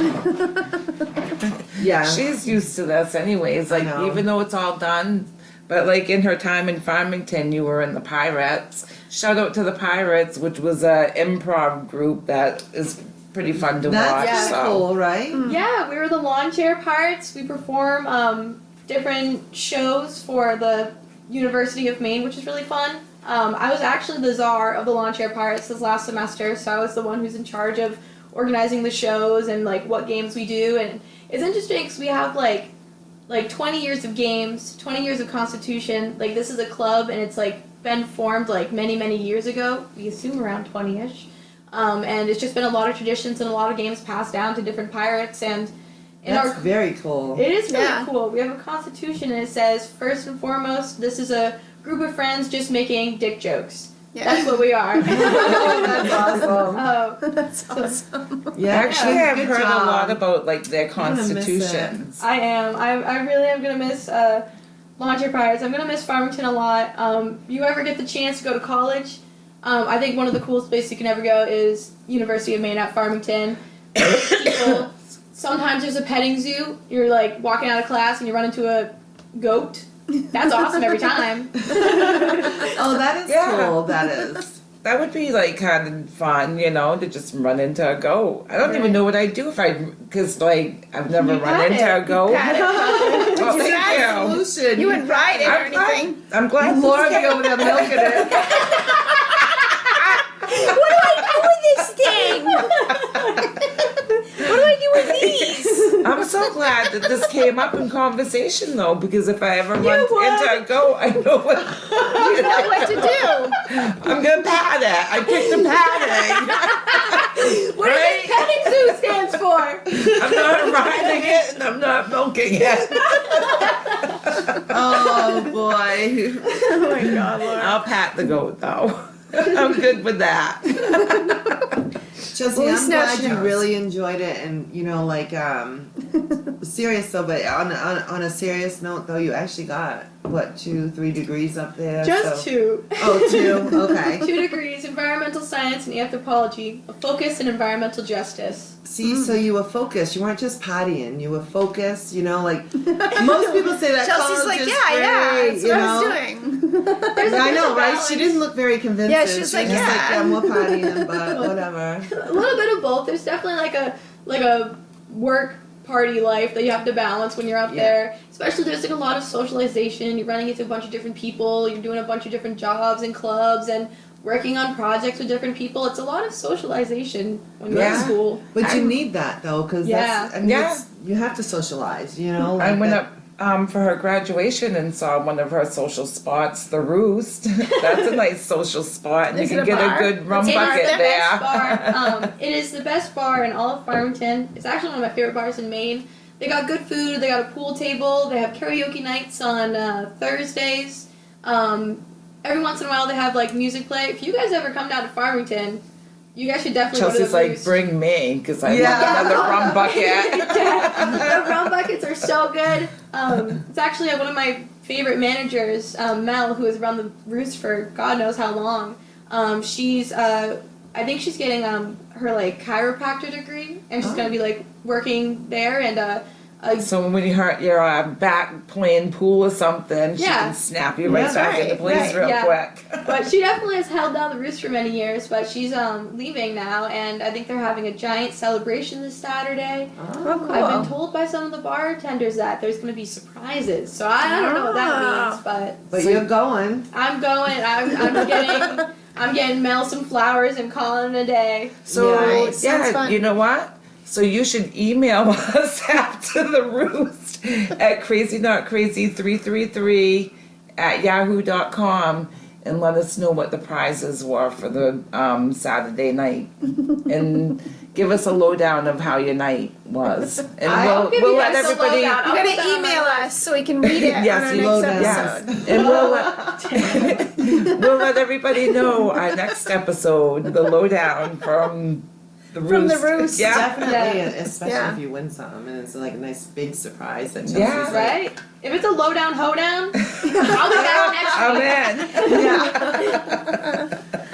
[SPEAKER 3] Yeah.
[SPEAKER 2] She's used to this anyways, like
[SPEAKER 3] know.
[SPEAKER 2] even though it's all done. But like in her time in Farmington, you were in the Pirates. Shout out to the Pirates, which was a improv group that is pretty fun to
[SPEAKER 3] That's
[SPEAKER 2] watch.
[SPEAKER 3] kinda
[SPEAKER 2] So
[SPEAKER 3] cool, right?
[SPEAKER 4] Yeah, we were the lawn chair pirates. We perform different shows for the University of Maine, which is really fun. I was actually the czar of the lawn chair pirates this last semester, so I was the one who's in charge of organizing the shows and like what games we do. And it's interesting because we have like 20 years of games, 20 years of Constitution. Like this is a club, and it's like been formed like many years ago. We assume around 20ish. And it's just been a lot of traditions and a lot of games passed down to different pirates. And in
[SPEAKER 3] That's
[SPEAKER 4] our
[SPEAKER 3] very cool.
[SPEAKER 4] it is really
[SPEAKER 1] Yeah.
[SPEAKER 4] cool. We have a constitution, and it says first and foremost, this is a group of friends just making dick jokes. That's what we are.
[SPEAKER 3] That's awesome.
[SPEAKER 4] Oh,
[SPEAKER 1] That's awesome.
[SPEAKER 3] Yeah,
[SPEAKER 2] actually, I've
[SPEAKER 3] good
[SPEAKER 2] heard
[SPEAKER 3] job.
[SPEAKER 2] a lot about like their
[SPEAKER 3] gonna miss it.
[SPEAKER 2] constitutions.
[SPEAKER 4] I am. I really am gonna miss launch your priors. I'm gonna miss Farmington a lot. If you ever get the chance to go to college, I think one of the coolest places you can ever go is University of Maine at Farmington. People, sometimes there's a petting zoo. You're like walking out of class and you run into a goat. That's awesome every time.
[SPEAKER 3] Oh, that is
[SPEAKER 2] Yeah.
[SPEAKER 3] cool. That is.
[SPEAKER 2] That would be like kind of fun, to just run into a goat. I don't even know what I'd do because like I've never
[SPEAKER 4] You
[SPEAKER 2] run
[SPEAKER 4] had
[SPEAKER 2] into
[SPEAKER 4] it.
[SPEAKER 2] a goat.
[SPEAKER 1] Pat it.
[SPEAKER 2] Oh, thank you.
[SPEAKER 3] Solution.
[SPEAKER 1] You wouldn't ride it or
[SPEAKER 2] I'm glad,
[SPEAKER 1] anything.
[SPEAKER 2] I'm glad
[SPEAKER 3] Laura
[SPEAKER 2] this
[SPEAKER 3] be over there milking it.
[SPEAKER 1] What do I do with this thing? What do I do with these?
[SPEAKER 2] I'm so glad that this came up in conversation though, because if I ever run
[SPEAKER 1] would.
[SPEAKER 2] into a goat, I know what
[SPEAKER 1] You know what to do.
[SPEAKER 2] I'm gonna pat it. I picked the patting.
[SPEAKER 1] What do you think petting zoo stands for?
[SPEAKER 2] I'm not riding it and I'm not milking it.
[SPEAKER 3] Oh boy.
[SPEAKER 1] Oh my God, Laura.
[SPEAKER 2] I'll pat the goat though. I'm good with that.
[SPEAKER 3] Chelsea,
[SPEAKER 1] Well,
[SPEAKER 3] I'm
[SPEAKER 1] snatch
[SPEAKER 3] glad you
[SPEAKER 1] nose.
[SPEAKER 3] really enjoyed it, and serious though. But on a serious note, though, you actually got what 2-3 degrees up there.
[SPEAKER 4] Just
[SPEAKER 3] so.
[SPEAKER 4] 2.
[SPEAKER 3] Oh, 2. Okay.
[SPEAKER 4] 2 degrees, environmental science and anthropology, a focus in environmental justice.
[SPEAKER 3] See, so you were focused. You weren't just partying. You were focused. Like most people say that.
[SPEAKER 1] Chelsea's
[SPEAKER 3] college
[SPEAKER 1] like,
[SPEAKER 3] is
[SPEAKER 1] yeah,
[SPEAKER 3] great,
[SPEAKER 1] that's what I was doing.
[SPEAKER 3] I know, right?
[SPEAKER 4] balance.
[SPEAKER 3] She didn't look very convincing.
[SPEAKER 1] Yeah, she's like, yeah.
[SPEAKER 3] more partying, but whatever.
[SPEAKER 4] A little bit of both. There's definitely like a work party life that you have to balance when you're out
[SPEAKER 3] Yeah.
[SPEAKER 4] there. Especially there's like a lot of socialization. You're running into a bunch of different people. You're doing a bunch of different jobs and clubs and working on projects with different people. It's a lot of socialization when you're
[SPEAKER 2] Yeah.
[SPEAKER 4] in school.
[SPEAKER 3] But you need that though, because
[SPEAKER 4] Yeah.
[SPEAKER 3] you have to socialize.
[SPEAKER 2] I
[SPEAKER 3] Like
[SPEAKER 2] went
[SPEAKER 3] that.
[SPEAKER 2] up for her graduation and saw one of her social spots, the Roost. That's a nice social spot, and
[SPEAKER 1] Is
[SPEAKER 2] you
[SPEAKER 1] it
[SPEAKER 2] can
[SPEAKER 1] a
[SPEAKER 2] get
[SPEAKER 1] bar?
[SPEAKER 2] a good rum
[SPEAKER 4] It's
[SPEAKER 2] bucket
[SPEAKER 4] the
[SPEAKER 2] there.
[SPEAKER 4] best bar. It is the best bar in all of Farmington. It's actually one of my favorite bars in Maine. They got good food. They got a pool table. They have karaoke nights on Thursdays. Every once in a while they have like music play. If you guys ever come down to Farmington, you guys should definitely
[SPEAKER 2] Chelsea's
[SPEAKER 4] go to the
[SPEAKER 2] like,
[SPEAKER 4] Roost.
[SPEAKER 2] bring me, because I
[SPEAKER 3] Yeah.
[SPEAKER 2] want another rum bucket.
[SPEAKER 4] Yeah, the rum buckets are so good. It's actually one of my favorite managers, Mel, who has run the Roost for God knows how long. She's, I think she's getting her like chiropractor degree, and she's gonna be like working there. And
[SPEAKER 2] So when you hurt your back playing pool or something, she
[SPEAKER 4] Yeah.
[SPEAKER 2] can snap you right
[SPEAKER 3] Yeah,
[SPEAKER 2] back into place
[SPEAKER 1] right,
[SPEAKER 2] real
[SPEAKER 4] yeah.
[SPEAKER 2] quick.
[SPEAKER 4] but she definitely has held down the Roost for many years. But she's leaving now, and I think they're having a giant celebration this Saturday.
[SPEAKER 1] Oh, cool.
[SPEAKER 4] I've been told by some of the bartenders that there's going to be surprises. So I don't know what that means, but
[SPEAKER 3] But you're going.
[SPEAKER 4] I'm going. I'm getting Mel some flowers and calling it a day.
[SPEAKER 2] So
[SPEAKER 1] Nice. Sounds
[SPEAKER 2] yeah,
[SPEAKER 1] fun.
[SPEAKER 2] you know what? So you should email us after the Roost at crazynotcrazy333@yahoo.com and let us know what the prizes were for the Saturday night and give us a lowdown of how your night was. And
[SPEAKER 4] I'll give
[SPEAKER 2] we'll
[SPEAKER 4] you
[SPEAKER 2] let
[SPEAKER 4] guys a
[SPEAKER 2] everybody.
[SPEAKER 4] lowdown.
[SPEAKER 1] You
[SPEAKER 4] I'll put
[SPEAKER 1] gotta
[SPEAKER 4] that on my
[SPEAKER 1] email
[SPEAKER 4] list.
[SPEAKER 1] us so we can read it
[SPEAKER 2] Yes,
[SPEAKER 1] on
[SPEAKER 2] you
[SPEAKER 1] our
[SPEAKER 3] will,
[SPEAKER 1] next
[SPEAKER 2] Yes,
[SPEAKER 1] episode.
[SPEAKER 2] and we'll let everybody know our next episode, the lowdown from the Roost.
[SPEAKER 1] From the Roost.
[SPEAKER 2] Yeah.
[SPEAKER 3] Definitely,
[SPEAKER 4] Yeah.
[SPEAKER 3] especially
[SPEAKER 1] Yeah.
[SPEAKER 3] if you win something, and it's like a nice big surprise that Chelsea's
[SPEAKER 2] Yeah.
[SPEAKER 3] like,
[SPEAKER 4] Right? If it's a lowdown hoedown, I'll be back next
[SPEAKER 2] I'm
[SPEAKER 4] week.
[SPEAKER 2] in.
[SPEAKER 3] Yeah.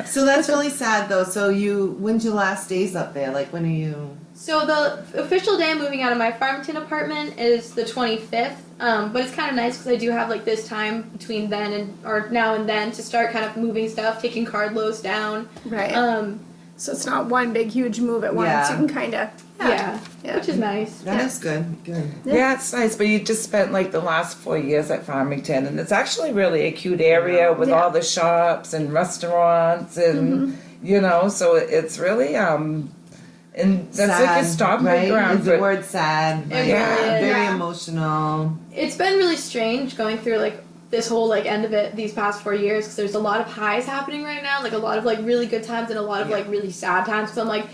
[SPEAKER 3] So that's really sad though. So when's your last days up there? Like when are you?
[SPEAKER 4] So the official day I'm moving out of my Farmington apartment is the 25th. But it's kind of nice because I do have like this time between now and then to start kind of moving stuff, taking card loads down.
[SPEAKER 1] Right.
[SPEAKER 4] So
[SPEAKER 1] So it's not one big huge move at once.
[SPEAKER 3] Yeah.
[SPEAKER 1] You can kind of
[SPEAKER 4] yeah,
[SPEAKER 1] Yeah.
[SPEAKER 4] which is nice.
[SPEAKER 3] That is good. Good.
[SPEAKER 2] Yeah, it's nice, but you just spent like the last 4 years at Farmington, and it's actually really a cute area with
[SPEAKER 1] Yeah.
[SPEAKER 2] all the shops and restaurants, and so it's really and that's like
[SPEAKER 3] Sad,
[SPEAKER 2] a stopping
[SPEAKER 3] right?
[SPEAKER 2] ground
[SPEAKER 3] Is the
[SPEAKER 2] for
[SPEAKER 3] word sad?
[SPEAKER 4] It
[SPEAKER 3] Like,
[SPEAKER 2] really is.
[SPEAKER 3] Very
[SPEAKER 1] Yeah.
[SPEAKER 3] emotional.
[SPEAKER 4] It's been really strange going through like this whole like end of it these past 4 years because there's a lot of highs happening right now, like a lot of like really good times and a lot of like really sad times. Because I'm like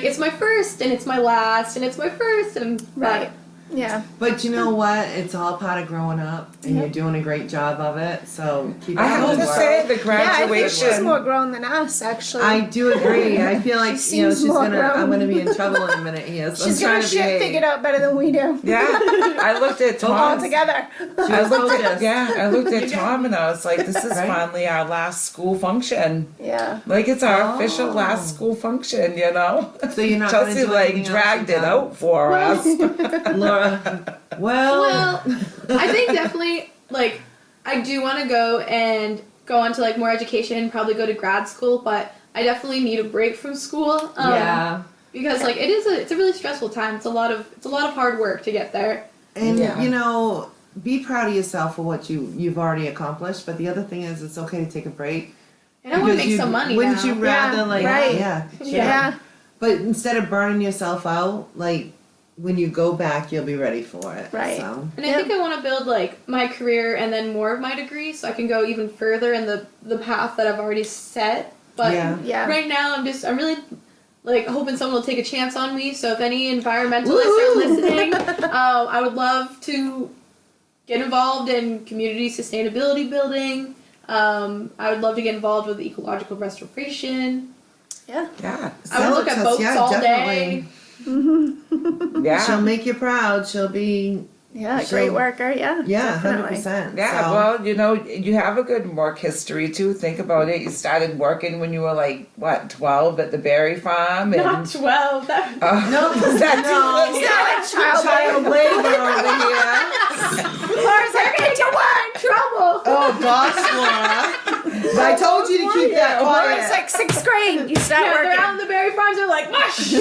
[SPEAKER 4] it's my first and it's my last and it's my first and
[SPEAKER 1] Right. Yeah.
[SPEAKER 3] But you know what? It's all part of growing up, and you're doing a great job of it. So keep it
[SPEAKER 2] I have
[SPEAKER 3] up.
[SPEAKER 2] to say, the
[SPEAKER 1] Yeah, I think she's
[SPEAKER 2] graduation.
[SPEAKER 1] more grown than us, actually.
[SPEAKER 3] I do agree. I feel like
[SPEAKER 1] She
[SPEAKER 3] you know
[SPEAKER 1] seems
[SPEAKER 3] she's
[SPEAKER 1] more
[SPEAKER 3] gonna. I'm
[SPEAKER 1] grown.
[SPEAKER 3] gonna be in trouble in a minute here. So
[SPEAKER 1] She's
[SPEAKER 3] I'm
[SPEAKER 1] got
[SPEAKER 3] trying
[SPEAKER 1] her
[SPEAKER 3] to
[SPEAKER 1] shit
[SPEAKER 3] behave.
[SPEAKER 1] figured out better than we do.
[SPEAKER 2] Yeah, I looked at
[SPEAKER 1] All
[SPEAKER 2] Tom.
[SPEAKER 1] together.
[SPEAKER 2] I looked at
[SPEAKER 3] focused.
[SPEAKER 2] I looked at Tom and I was like, this is
[SPEAKER 3] Right?
[SPEAKER 2] finally our last school function.
[SPEAKER 1] Yeah.
[SPEAKER 2] Like it's our
[SPEAKER 3] Oh.
[SPEAKER 2] official last school function, you know.
[SPEAKER 3] So you're not gonna
[SPEAKER 2] Chelsea
[SPEAKER 3] do
[SPEAKER 2] like
[SPEAKER 3] anything else
[SPEAKER 2] dragged
[SPEAKER 3] with
[SPEAKER 2] it
[SPEAKER 3] that?
[SPEAKER 2] out for us.
[SPEAKER 3] Laura. Well,
[SPEAKER 4] Well, I think definitely like I do want to go and go on to like more education, probably go to grad school, but I definitely need a break from school.
[SPEAKER 3] yeah.
[SPEAKER 4] Because like it's a really stressful time. It's a lot of hard work to get there.
[SPEAKER 3] And
[SPEAKER 2] Yeah.
[SPEAKER 3] you know, be proud of yourself for what you've already accomplished. But the other thing is, it's okay to take a break.
[SPEAKER 4] And I want to
[SPEAKER 3] Because
[SPEAKER 4] make
[SPEAKER 3] you-
[SPEAKER 4] some money
[SPEAKER 3] Wouldn't
[SPEAKER 4] now.
[SPEAKER 3] you rather
[SPEAKER 1] Yeah,
[SPEAKER 3] like
[SPEAKER 1] right.
[SPEAKER 3] yeah, sure.
[SPEAKER 1] Yeah.
[SPEAKER 3] But instead of burning yourself out, like when you go back, you'll be ready for it.
[SPEAKER 1] Right.
[SPEAKER 3] So.
[SPEAKER 4] And I think I want to build like my career and then more of my degree so I can go even further in the path that I've already set. But
[SPEAKER 3] Yeah.
[SPEAKER 1] Yeah.
[SPEAKER 4] right now I'm really like hoping someone will take a chance on me. So if any environmentalists are listening, I would love to get involved in community sustainability building. I would love to get involved with ecological restoration.
[SPEAKER 1] Yeah.
[SPEAKER 2] Yeah,
[SPEAKER 4] I would look at boats all day.
[SPEAKER 2] yeah.
[SPEAKER 3] She'll make you proud. She'll be
[SPEAKER 1] Yeah,
[SPEAKER 3] So-
[SPEAKER 1] great worker. Yeah.
[SPEAKER 3] yeah, 100%.
[SPEAKER 1] Definitely.
[SPEAKER 2] Yeah,
[SPEAKER 3] So,
[SPEAKER 2] well, you know, you have a good work history too. Think about it. You started working when you were like, what, 12 at the berry farm? And,
[SPEAKER 4] Not 12. That,
[SPEAKER 3] no,
[SPEAKER 2] is that
[SPEAKER 3] no.
[SPEAKER 2] too
[SPEAKER 1] Is that like child
[SPEAKER 3] labor over here.
[SPEAKER 1] Laura's like, I need to work. Trouble.
[SPEAKER 3] Oh gosh, Laura. I told you to keep that
[SPEAKER 1] Laura's
[SPEAKER 3] quiet.
[SPEAKER 1] like 6th grade. You start
[SPEAKER 4] yeah, they're
[SPEAKER 1] working.
[SPEAKER 4] out in the berry farms. They're like, mush.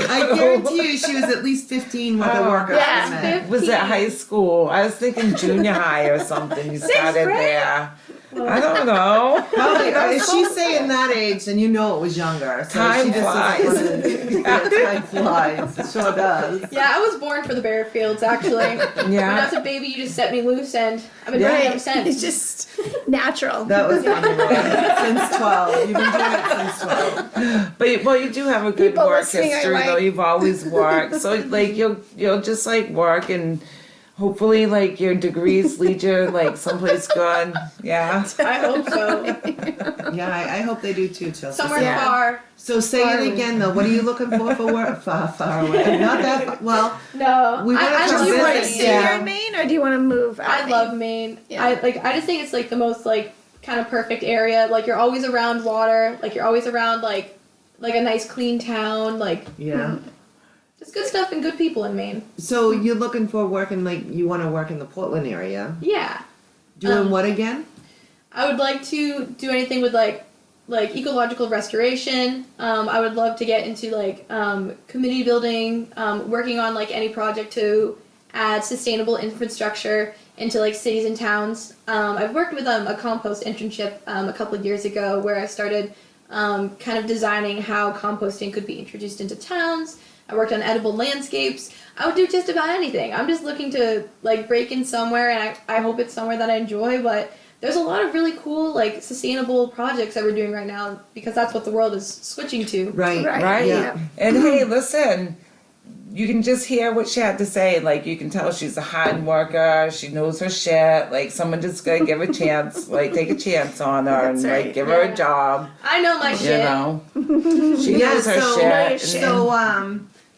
[SPEAKER 3] I guarantee you she was at least 15 with a
[SPEAKER 2] Oh,
[SPEAKER 3] worker
[SPEAKER 1] yeah.
[SPEAKER 3] permit.
[SPEAKER 2] Was it high school? I was thinking junior high or something. You started
[SPEAKER 4] grade?
[SPEAKER 2] there. I don't know.
[SPEAKER 3] Probably, if she's saying that age, then you know it was younger. So
[SPEAKER 2] Time
[SPEAKER 3] she just
[SPEAKER 2] flies.
[SPEAKER 3] doesn't want to, time flies. It sure does.
[SPEAKER 4] Yeah, I was born for the berry fields, actually. When I
[SPEAKER 2] Yeah.
[SPEAKER 4] was a baby, you just set me loose, and I've been doing it ever
[SPEAKER 1] It's
[SPEAKER 4] since.
[SPEAKER 1] just natural.
[SPEAKER 3] That was funny, Laura. Since 12. You've been doing it since 12.
[SPEAKER 2] But well, you do have a good
[SPEAKER 1] People
[SPEAKER 2] work
[SPEAKER 1] listening, I
[SPEAKER 2] history though.
[SPEAKER 1] like.
[SPEAKER 2] You've always worked, so like you'll just like work and hopefully like your degrees lead you like someplace good. Yeah.
[SPEAKER 4] I hope so.
[SPEAKER 3] Yeah, I hope they do too, Chelsea.
[SPEAKER 4] Somewhere
[SPEAKER 1] Yeah.
[SPEAKER 4] far.
[SPEAKER 3] So say
[SPEAKER 1] Far
[SPEAKER 3] it
[SPEAKER 1] away.
[SPEAKER 3] again though. What are you looking for work? Far away. Not that far. Well,
[SPEAKER 4] No,
[SPEAKER 3] We wanna
[SPEAKER 4] I
[SPEAKER 3] come
[SPEAKER 1] Do
[SPEAKER 4] love
[SPEAKER 1] you
[SPEAKER 3] visit,
[SPEAKER 1] want to
[SPEAKER 4] Maine.
[SPEAKER 1] stay
[SPEAKER 3] yeah.
[SPEAKER 1] here in Maine, or do you want to move out?
[SPEAKER 4] I
[SPEAKER 1] of
[SPEAKER 4] love Maine.
[SPEAKER 1] Yeah.
[SPEAKER 4] I just think it's like the most like kind of perfect area. Like you're always around water. Like you're always around like a nice clean town. Like
[SPEAKER 3] yeah.
[SPEAKER 4] just good stuff and good people in Maine.
[SPEAKER 3] So you're looking for work in like you want to work in the Portland area.
[SPEAKER 4] Yeah,
[SPEAKER 3] Doing what again?
[SPEAKER 4] I would like to do anything with like ecological restoration. I would love to get into like community building, working on like any project to add sustainable infrastructure into like cities and towns. I've worked with a compost internship a couple of years ago where I started kind of designing how composting could be introduced into towns. I worked on edible landscapes. I would do just about anything. I'm just looking to like break in somewhere, and I hope it's somewhere that I enjoy. But there's a lot of really cool like sustainable projects that we're doing right now because that's what the world is switching to.
[SPEAKER 3] Right.
[SPEAKER 1] Right.
[SPEAKER 2] Right.
[SPEAKER 3] Yeah.
[SPEAKER 2] And hey, listen, you can just hear what she had to say. Like you can tell she's a hard worker. She knows her shit. Like someone just gotta give a chance. Like take a chance on her
[SPEAKER 1] That's
[SPEAKER 2] and
[SPEAKER 1] right.
[SPEAKER 2] like give her
[SPEAKER 4] Yeah.
[SPEAKER 2] a job.
[SPEAKER 4] I know my
[SPEAKER 2] You
[SPEAKER 4] shit.
[SPEAKER 2] know, she
[SPEAKER 3] Yeah,
[SPEAKER 2] knows her
[SPEAKER 3] so-
[SPEAKER 2] shit.
[SPEAKER 3] So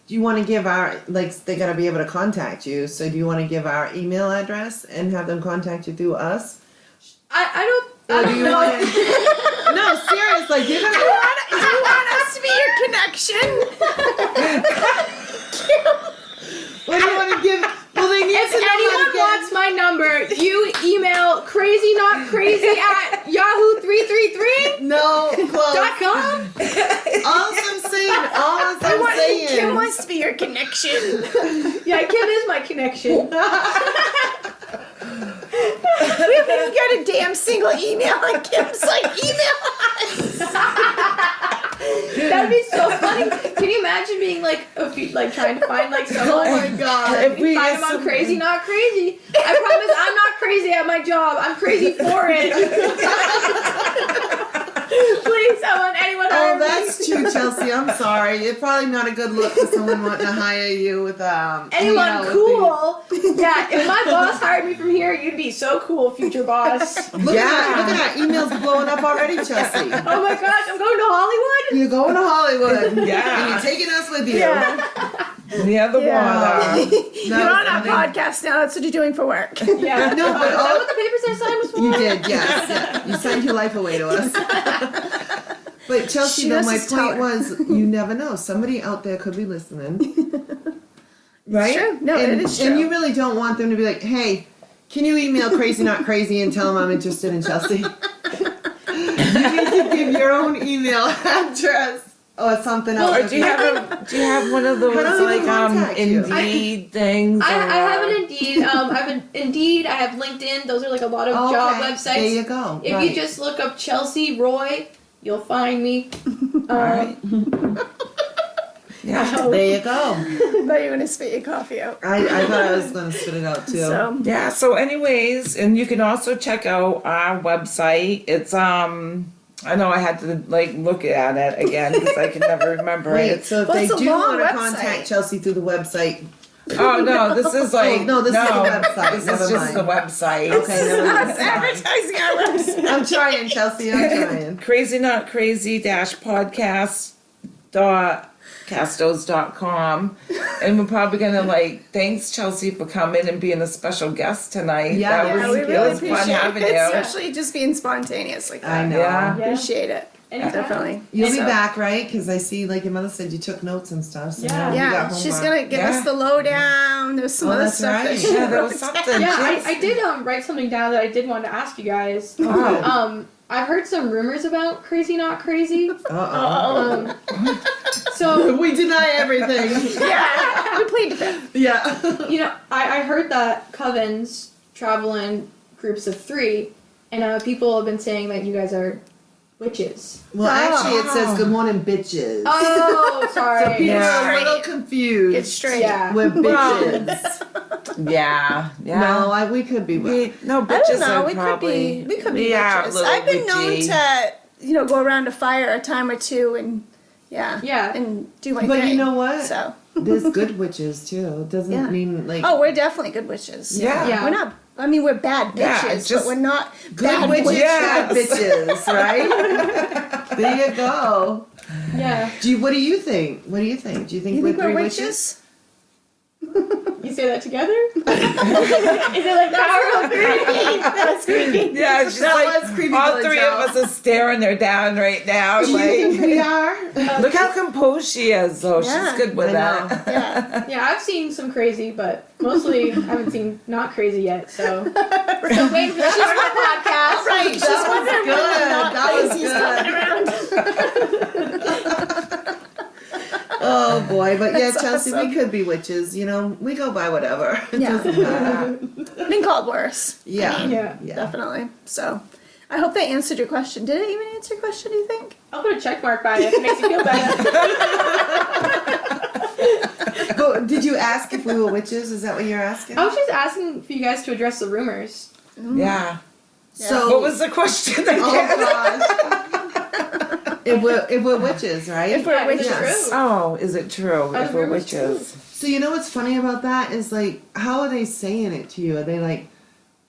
[SPEAKER 3] do you want to give our like they gotta be able to contact you? So do you want to give our email address and have them contact you through us?
[SPEAKER 4] I don't.
[SPEAKER 3] Or
[SPEAKER 4] I
[SPEAKER 3] do
[SPEAKER 4] don't
[SPEAKER 3] you
[SPEAKER 4] know.
[SPEAKER 3] want to? No, seriously. You're
[SPEAKER 1] Do
[SPEAKER 3] gonna.
[SPEAKER 1] you want us to be your connection?
[SPEAKER 3] What do you want to give? Well, they need
[SPEAKER 4] If
[SPEAKER 3] to know
[SPEAKER 4] anyone
[SPEAKER 3] how to
[SPEAKER 4] wants my number, you email crazynotcrazy@yahoo333.com.
[SPEAKER 3] No, close. All I'm saying.
[SPEAKER 1] Kim wants to be your connection.
[SPEAKER 4] Yeah, Kim is my connection.
[SPEAKER 1] We haven't even got a damn single email, and Kim's like, email us.
[SPEAKER 4] That'd be so funny. Can you imagine being like trying to find like someone?
[SPEAKER 3] Oh my god.
[SPEAKER 2] If we
[SPEAKER 4] Find
[SPEAKER 2] get
[SPEAKER 4] them on
[SPEAKER 2] some-
[SPEAKER 4] Crazy Not Crazy. I promise I'm not crazy at my job. I'm crazy for it. Please, anyone
[SPEAKER 3] Oh, that's true, Chelsea. I'm sorry. It's probably not a good look for someone wanting to hire you with hanging
[SPEAKER 4] Anyone
[SPEAKER 3] out with
[SPEAKER 4] cool? Yeah, if my boss hired me from here, you'd be so cool, future boss.
[SPEAKER 3] the- Look at that. Emails blowing up already, Chelsea.
[SPEAKER 4] Oh my gosh, I'm going to Hollywood?
[SPEAKER 3] You're going to Hollywood.
[SPEAKER 2] Yeah.
[SPEAKER 3] And you're taking us with you.
[SPEAKER 1] Yeah.
[SPEAKER 2] Near the
[SPEAKER 1] Yeah.
[SPEAKER 2] water.
[SPEAKER 1] You're on our podcast now. That's what you're doing for work.
[SPEAKER 4] Yeah.
[SPEAKER 3] No, but
[SPEAKER 4] is that what the papers I signed was for?
[SPEAKER 3] You did, yes. Yeah. You signed your life away to us. But Chelsea,
[SPEAKER 1] She
[SPEAKER 3] though,
[SPEAKER 1] does
[SPEAKER 3] my
[SPEAKER 1] just tell
[SPEAKER 3] point
[SPEAKER 1] her.
[SPEAKER 3] was, you never know. Somebody out there could be listening. Right?
[SPEAKER 1] true. No,
[SPEAKER 3] and,
[SPEAKER 1] it is
[SPEAKER 3] And
[SPEAKER 1] true.
[SPEAKER 3] you really don't want them to be like, hey, can you email Crazy Not Crazy and tell them I'm interested in Chelsea? You need to give your own email address or something else.
[SPEAKER 2] Or do you have one of those
[SPEAKER 3] How do they
[SPEAKER 2] like
[SPEAKER 3] contact you?
[SPEAKER 2] Indeed things?
[SPEAKER 4] I have
[SPEAKER 2] or-
[SPEAKER 4] an Indeed. I have an Indeed. I have LinkedIn. Those are like a lot of job
[SPEAKER 3] Okay,
[SPEAKER 4] websites.
[SPEAKER 3] There you go.
[SPEAKER 4] If
[SPEAKER 3] right.
[SPEAKER 4] you just look up Chelsea Roy, you'll find me.
[SPEAKER 2] Alright. Yeah.
[SPEAKER 3] There you go.
[SPEAKER 1] I thought you were going to spit your coffee out.
[SPEAKER 3] I thought I was going to spit it out too.
[SPEAKER 1] So,
[SPEAKER 2] Yeah, so anyways, and you can also check out our website. It's I know I had to like look at it again because I can never remember
[SPEAKER 3] Wait,
[SPEAKER 2] it.
[SPEAKER 3] so if
[SPEAKER 1] Well,
[SPEAKER 3] they
[SPEAKER 1] it's a
[SPEAKER 3] do
[SPEAKER 1] long
[SPEAKER 3] want to
[SPEAKER 1] website.
[SPEAKER 3] contact Chelsea through the website,
[SPEAKER 2] Oh no, this is like
[SPEAKER 3] no, this is the website.
[SPEAKER 2] This
[SPEAKER 3] Never
[SPEAKER 2] is just
[SPEAKER 3] mind.
[SPEAKER 2] the website.
[SPEAKER 3] Okay, never mind.
[SPEAKER 1] us advertising our website.
[SPEAKER 3] I'm trying, Chelsea. I'm trying.
[SPEAKER 2] Crazy Not Crazy podcast.castos.com, and we're probably gonna like thanks Chelsea for coming and being a special guest tonight.
[SPEAKER 3] Yeah,
[SPEAKER 2] that
[SPEAKER 3] yeah,
[SPEAKER 2] was,
[SPEAKER 1] we
[SPEAKER 2] it
[SPEAKER 1] really
[SPEAKER 2] was fun
[SPEAKER 1] appreciate
[SPEAKER 2] having
[SPEAKER 1] it,
[SPEAKER 2] you.
[SPEAKER 1] especially just being spontaneous like that.
[SPEAKER 3] I know.
[SPEAKER 2] Yeah.
[SPEAKER 4] Yeah.
[SPEAKER 1] Appreciate it.
[SPEAKER 4] Anytime.
[SPEAKER 1] Definitely.
[SPEAKER 3] You'll be
[SPEAKER 1] So-
[SPEAKER 3] back, right? Because I see, like your mother said, you took notes and stuff. So
[SPEAKER 4] Yeah.
[SPEAKER 3] now you
[SPEAKER 1] Yeah,
[SPEAKER 3] got
[SPEAKER 1] she's
[SPEAKER 3] homework.
[SPEAKER 1] gonna give
[SPEAKER 2] Yeah.
[SPEAKER 1] us the lowdown. There's some
[SPEAKER 3] Oh,
[SPEAKER 1] other
[SPEAKER 3] that's
[SPEAKER 1] stuff
[SPEAKER 3] right.
[SPEAKER 1] that she
[SPEAKER 2] Yeah, there
[SPEAKER 1] wrote
[SPEAKER 2] was
[SPEAKER 1] down.
[SPEAKER 2] something.
[SPEAKER 4] Yeah,
[SPEAKER 2] Jeez.
[SPEAKER 4] I did write something down that I did want to ask you guys.
[SPEAKER 2] Oh.
[SPEAKER 4] I've heard some rumors about Crazy Not Crazy.
[SPEAKER 3] Uh-oh.
[SPEAKER 4] So
[SPEAKER 3] We deny everything.
[SPEAKER 1] Yeah, we plead the fifth.
[SPEAKER 3] Yeah.
[SPEAKER 4] you know, I heard that covens travel in groups of 3, and people have been saying that you guys are witches.
[SPEAKER 3] Well, actually, it says
[SPEAKER 2] Oh.
[SPEAKER 3] good morning, bitches.
[SPEAKER 4] Oh,
[SPEAKER 3] So
[SPEAKER 4] sorry.
[SPEAKER 3] people
[SPEAKER 2] Yeah.
[SPEAKER 3] are a little confused.
[SPEAKER 1] Get straight.
[SPEAKER 4] Yeah.
[SPEAKER 3] We're
[SPEAKER 2] Well,
[SPEAKER 3] bitches.
[SPEAKER 2] Yeah, yeah.
[SPEAKER 3] No, we could be.
[SPEAKER 2] No,
[SPEAKER 1] I
[SPEAKER 2] bitches
[SPEAKER 1] don't know.
[SPEAKER 2] are
[SPEAKER 1] We
[SPEAKER 2] probably,
[SPEAKER 1] could be
[SPEAKER 2] yeah, a
[SPEAKER 1] witches.
[SPEAKER 2] little
[SPEAKER 1] I've been known
[SPEAKER 2] witchy.
[SPEAKER 1] to, go around a fire a time or two and
[SPEAKER 4] Yeah.
[SPEAKER 1] and do my
[SPEAKER 3] But
[SPEAKER 1] thing.
[SPEAKER 3] you know what?
[SPEAKER 1] So,
[SPEAKER 3] There's good witches too. It doesn't
[SPEAKER 1] Yeah.
[SPEAKER 3] mean like
[SPEAKER 1] oh, we're definitely good witches.
[SPEAKER 2] Yeah.
[SPEAKER 4] Yeah.
[SPEAKER 1] We're not. I mean, we're bad
[SPEAKER 2] Yeah,
[SPEAKER 1] bitches,
[SPEAKER 2] it's just
[SPEAKER 1] but we're not
[SPEAKER 3] good
[SPEAKER 1] bad
[SPEAKER 3] witches,
[SPEAKER 1] witches.
[SPEAKER 3] bad
[SPEAKER 2] Yes.
[SPEAKER 3] bitches, right? There you go.
[SPEAKER 4] Yeah.
[SPEAKER 3] What do you think? What do you think? Do you think
[SPEAKER 1] You think
[SPEAKER 3] we're
[SPEAKER 1] we're
[SPEAKER 3] three
[SPEAKER 1] witches?
[SPEAKER 4] You say that together? Is it like power of three?
[SPEAKER 1] That's creepy.
[SPEAKER 2] Yeah, it's just
[SPEAKER 3] That
[SPEAKER 2] like
[SPEAKER 3] was creepy
[SPEAKER 2] all
[SPEAKER 3] to
[SPEAKER 2] three
[SPEAKER 3] tell.
[SPEAKER 2] of us are staring her down right now.
[SPEAKER 3] Do you think
[SPEAKER 2] Like,
[SPEAKER 3] we are?
[SPEAKER 2] look how composed she is, though.
[SPEAKER 1] Yeah.
[SPEAKER 2] She's good with
[SPEAKER 3] I know.
[SPEAKER 2] that.
[SPEAKER 1] Yeah.
[SPEAKER 4] Yeah, I've seen some crazy, but mostly I haven't seen not crazy yet. So still waiting for the start of the podcast.
[SPEAKER 1] Right. She's
[SPEAKER 3] That was
[SPEAKER 1] wondering
[SPEAKER 3] good.
[SPEAKER 1] when the not
[SPEAKER 3] That was
[SPEAKER 1] crazies
[SPEAKER 3] good.
[SPEAKER 1] coming around.
[SPEAKER 3] Oh boy, but yeah,
[SPEAKER 1] That's
[SPEAKER 3] Chelsea,
[SPEAKER 1] awesome.
[SPEAKER 3] we could be witches. We go by whatever. It
[SPEAKER 1] Yeah.
[SPEAKER 3] doesn't matter.
[SPEAKER 1] Been called worse.
[SPEAKER 3] Yeah.
[SPEAKER 4] Yeah.
[SPEAKER 1] Definitely. So, I hope they answered your question. Did it even answer your question, do you think?
[SPEAKER 4] I'll put a check mark by it if it makes you feel better.
[SPEAKER 3] But did you ask if we were witches? Is that what you're asking?
[SPEAKER 4] I was just asking for you guys to address the rumors.
[SPEAKER 2] Yeah.
[SPEAKER 3] So
[SPEAKER 2] What was the question again?
[SPEAKER 3] Oh gosh. if we're witches, right?
[SPEAKER 1] If we're
[SPEAKER 4] Yeah, is it
[SPEAKER 1] witches.
[SPEAKER 4] true?
[SPEAKER 2] Oh, is it true?
[SPEAKER 4] Are
[SPEAKER 2] If
[SPEAKER 4] the
[SPEAKER 2] we're
[SPEAKER 4] rumors
[SPEAKER 2] witches.
[SPEAKER 3] So you know what's funny about that is like, how are they saying it to you? Are they like,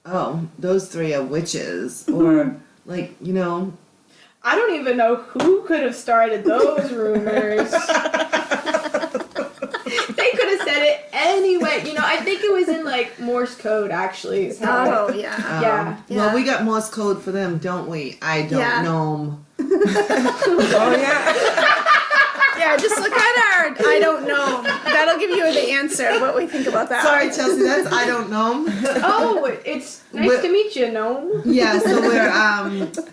[SPEAKER 3] oh, those 3 are witches, or like,
[SPEAKER 4] I don't even know who could have started those rumors. They could have said it anyway. I think it was in like Morse code actually. Is how
[SPEAKER 1] Oh, yeah.
[SPEAKER 4] Yeah.
[SPEAKER 3] Well, we got Morse code for them, don't we? I don't
[SPEAKER 1] Yeah.
[SPEAKER 3] know.
[SPEAKER 2] Oh, yeah.
[SPEAKER 1] Yeah, just look at our I don't know. That'll give you the answer, what we think about that.
[SPEAKER 3] Sorry, Chelsea, that's I don't know.
[SPEAKER 4] Oh, it's nice
[SPEAKER 3] What-
[SPEAKER 4] to meet you, Gnome.
[SPEAKER 3] Yeah, so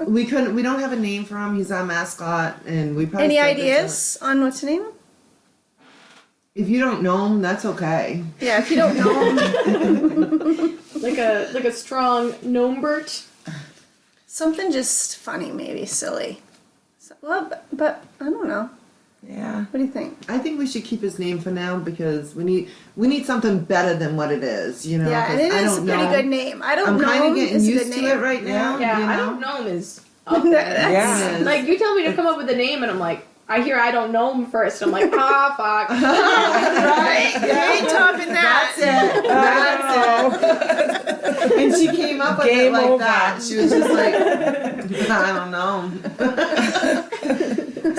[SPEAKER 3] we don't have a name for him. He's our mascot, and we probably
[SPEAKER 1] Any
[SPEAKER 3] still visit.
[SPEAKER 1] ideas on what to name him?
[SPEAKER 3] If you don't know him, that's okay.
[SPEAKER 1] Yeah, if you don't know him.
[SPEAKER 4] Like a strong Gnomebert.
[SPEAKER 1] Something just funny, maybe silly. So, well, but I don't know.
[SPEAKER 2] Yeah.
[SPEAKER 1] What do you think?
[SPEAKER 3] I think we should keep his name for now because we need something better than what it is.
[SPEAKER 1] Yeah, and
[SPEAKER 3] 'cause
[SPEAKER 1] it
[SPEAKER 3] I
[SPEAKER 1] is a
[SPEAKER 3] don't
[SPEAKER 1] pretty
[SPEAKER 3] know.
[SPEAKER 1] good name. I don't
[SPEAKER 3] I'm
[SPEAKER 1] know.
[SPEAKER 3] kind of getting
[SPEAKER 1] It's a
[SPEAKER 3] used
[SPEAKER 1] good
[SPEAKER 3] to
[SPEAKER 1] name.
[SPEAKER 3] it right now.
[SPEAKER 4] Yeah,
[SPEAKER 3] you
[SPEAKER 4] I
[SPEAKER 3] know?
[SPEAKER 4] don't know him is
[SPEAKER 1] That's-
[SPEAKER 2] Yeah.
[SPEAKER 4] Like, you tell me to come up with a name, and I'm like, I hear I don't know him first. I'm like, fuck.
[SPEAKER 1] Right? You ain't topping that.
[SPEAKER 3] That's it. And she came up with it
[SPEAKER 2] Game
[SPEAKER 3] like
[SPEAKER 2] over.
[SPEAKER 3] that. She was just like, I don't know.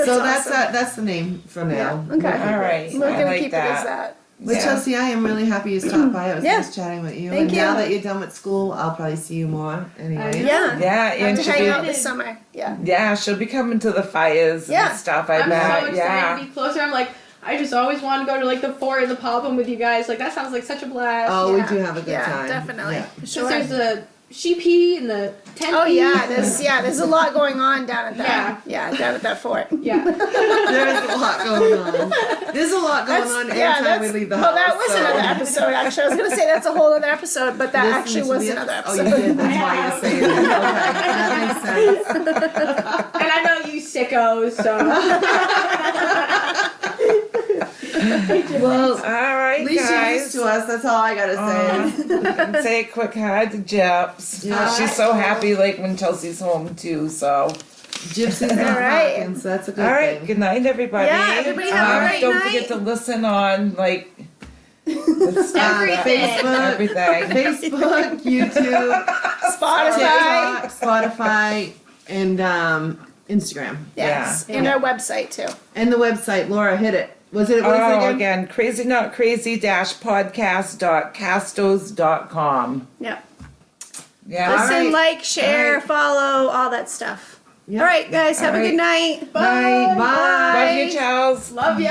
[SPEAKER 3] So that's the name for now.
[SPEAKER 1] Okay.
[SPEAKER 2] All right.
[SPEAKER 1] We're
[SPEAKER 2] I
[SPEAKER 1] gonna
[SPEAKER 2] like
[SPEAKER 1] keep it as that.
[SPEAKER 3] But
[SPEAKER 2] Yeah.
[SPEAKER 3] Chelsea, I am really happy you stopped by. It was
[SPEAKER 1] Yeah.
[SPEAKER 3] nice chatting with you.
[SPEAKER 1] Thank
[SPEAKER 3] and
[SPEAKER 1] you.
[SPEAKER 3] now that you're done with school, I'll probably see you more anyway.
[SPEAKER 1] Yeah.
[SPEAKER 2] Yeah,
[SPEAKER 1] Have
[SPEAKER 2] and
[SPEAKER 1] to
[SPEAKER 2] she'll
[SPEAKER 1] hang
[SPEAKER 2] be,
[SPEAKER 1] out this summer. Yeah.
[SPEAKER 2] yeah, she'll be coming to the fires
[SPEAKER 1] Yeah.
[SPEAKER 2] and stuff. I
[SPEAKER 4] I'm
[SPEAKER 2] bet.
[SPEAKER 4] so excited
[SPEAKER 2] Yeah.
[SPEAKER 4] to be closer. I'm like, I just always want to go to like the fort and the Popham with you guys. Like, that sounds like such a blast.
[SPEAKER 3] Oh,
[SPEAKER 1] Yeah.
[SPEAKER 3] we do have a good
[SPEAKER 1] Yeah,
[SPEAKER 3] time.
[SPEAKER 1] definitely.
[SPEAKER 3] Yeah.
[SPEAKER 1] For
[SPEAKER 4] Because
[SPEAKER 1] sure.
[SPEAKER 4] there's the sheepy and the tent.
[SPEAKER 1] Oh yeah, there's a lot going on down at that.
[SPEAKER 4] Yeah.
[SPEAKER 1] Down at that fort.
[SPEAKER 4] Yeah.
[SPEAKER 3] There's a lot going on. There's a lot going on every time we leave the house.
[SPEAKER 1] well, that was
[SPEAKER 3] so.
[SPEAKER 1] another episode. Actually, I was gonna say that's a whole other episode, but that
[SPEAKER 3] Listen
[SPEAKER 1] actually
[SPEAKER 3] to
[SPEAKER 1] was
[SPEAKER 3] the
[SPEAKER 1] another
[SPEAKER 3] Oh,
[SPEAKER 1] episode.
[SPEAKER 3] you did. That's why you're saying it. Okay, that makes sense.
[SPEAKER 4] And I know you sickos, so.
[SPEAKER 3] Well,
[SPEAKER 2] All right,
[SPEAKER 3] at least you're
[SPEAKER 2] guys.
[SPEAKER 3] used to us. That's all I gotta say.
[SPEAKER 2] Say a quick hi to Jeps.
[SPEAKER 3] Yeah.
[SPEAKER 2] She's so happy like when Chelsea's home too, so.
[SPEAKER 3] Gypsy's not
[SPEAKER 1] All right.
[SPEAKER 3] talking, so that's a good
[SPEAKER 2] All right,
[SPEAKER 3] thing.
[SPEAKER 2] good night everybody.
[SPEAKER 1] Yeah, everybody have a great
[SPEAKER 2] Don't
[SPEAKER 1] night.
[SPEAKER 2] forget to listen on like the stuff,
[SPEAKER 3] Facebook,
[SPEAKER 2] everything.
[SPEAKER 3] Facebook, YouTube,
[SPEAKER 1] Spotify.
[SPEAKER 3] TikTok, Spotify, and Instagram,
[SPEAKER 1] Yes,
[SPEAKER 2] Yeah.
[SPEAKER 1] and our website too.
[SPEAKER 3] and the website. Laura, hit it. What is it
[SPEAKER 2] Oh,
[SPEAKER 3] again?
[SPEAKER 2] again, crazy not crazy podcast.castos.com.
[SPEAKER 1] Yeah.
[SPEAKER 2] Yeah.
[SPEAKER 1] Listen,
[SPEAKER 3] right.
[SPEAKER 1] like, share,
[SPEAKER 3] All right.
[SPEAKER 1] follow, all that stuff.
[SPEAKER 3] Yep.
[SPEAKER 1] All right, guys, have
[SPEAKER 2] All
[SPEAKER 1] a
[SPEAKER 2] right.
[SPEAKER 1] good night.
[SPEAKER 3] Bye.
[SPEAKER 2] Love you, Charles.
[SPEAKER 4] Love ya.